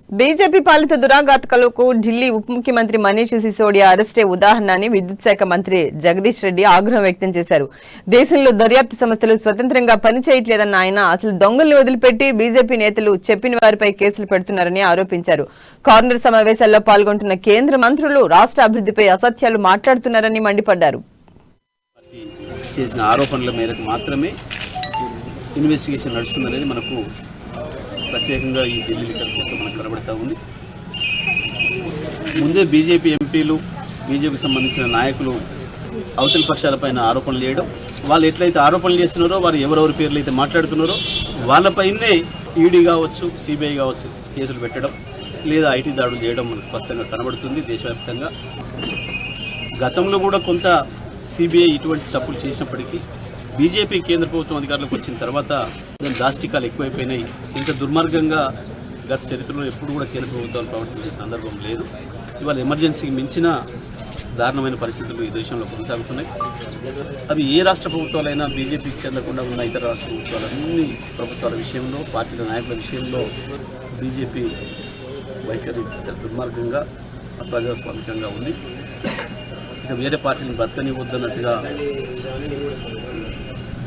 BJP పాలిత దురాఘాతకులకు ఢిల్లీ ఉప ముఖ్యమంత్రి మనీష్ సిసోడియా అరెస్టే ఉదాహరణ అని విద్యుత్ శాఖ మంత్రి జగదీష్ రెడ్డి ఆగ్రహం వ్యక్తం చేశారు. దేశంలో దర్యాప్తు సంస్థలు స్వతంత్రంగా పనిచేయట్లేదన్న ఆయన అసలు దొంగల్ని వదిలిపెట్టి బీజేపీ నేతలు చెప్పిన వారిపై కేసులు పెడుతున్నారని ఆరోపించారు. కార్నర్ సమావేశాల్లో పాల్గొంటున్న కేంద్ర మంత్రులు రాష్ట్ర అభివృద్ధిపై అసత్యాలు మాట్లాడుతున్నారని మండిపడ్డారు. చేసిన ఆరోపణల మేరకు మాత్రమే ఇన్వెస్టిగేషన్ నడుస్తుందనేది మనకు ప్రత్యేకంగా ఈ ఢిల్లీ లిక్కర్ కేసులో మనకు కనబడతా ఉంది. ముందే బీజేపీ ఎంపీలు, బీజేపీకి సంబంధించిన నాయకులు అవతల పక్షాలపైన ఆరోపణలు చేయడం, వాళ్ళు ఎట్లయితే ఆరోపణలు చేస్తున్నారో వారు ఎవరెవరి పేర్లు అయితే మాట్లాడుతున్నారో వాళ్ళపైనే ఈడీ కావచ్చు, సిబిఐ కావచ్చు కేసులు పెట్టడం లేదా ఐటీ దాడులు చేయడం మనకు స్పష్టంగా కనబడుతుంది దేశవ్యాప్తంగా. గతంలో కూడా కొంత సిబిఐ ఇటువంటి తప్పులు చేసినప్పటికీ బీజేపీ కేంద్ర ప్రభుత్వం అధికారులకు వచ్చిన తర్వాత దాష్టికాలు ఎక్కువైపోయినాయి. ఇంత దుర్మార్గంగా గత చరిత్రలో ఎప్పుడు కూడా కేంద్ర ప్రభుత్వాలు ప్రవర్తించే సందర్భం లేదు. ఇవాళ ఎమర్జెన్సీకి మించిన దారుణమైన పరిస్థితులు ఈ దేశంలో కొనసాగుతున్నాయి. అవి ఏ రాష్ట్ర ప్రభుత్వాలైనా బీజేపీకి చెందకుండా ఉన్న ఇతర రాష్ట్ర ప్రభుత్వాలన్నీ ప్రభుత్వాల విషయంలో, పార్టీల నాయకుల విషయంలో బీజేపీ వైఖరి చాలా దుర్మార్గంగా, అప్రజాస్వామికంగా ఉంది. ఇక వేరే పార్టీని బతకనివద్దన్నట్టుగా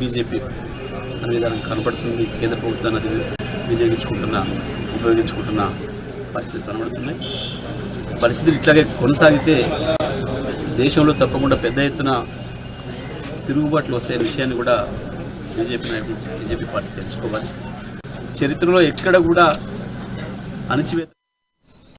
బీజేపీ అనే విధానం కనబడుతుంది. కేంద్ర ప్రభుత్వాన్ని అది ఉపయోగించుకుంటున్న పరిస్థితులు కనబడుతున్నాయి. పరిస్థితులు ఇట్లాగే కొనసాగితే దేశంలో తప్పకుండా పెద్ద ఎత్తున తిరుగుబాట్లు వస్తే విషయాన్ని కూడా బీజేపీ పార్టీ తెలుసుకోవాలి. చరిత్రలో ఎక్కడ కూడా అణచివేత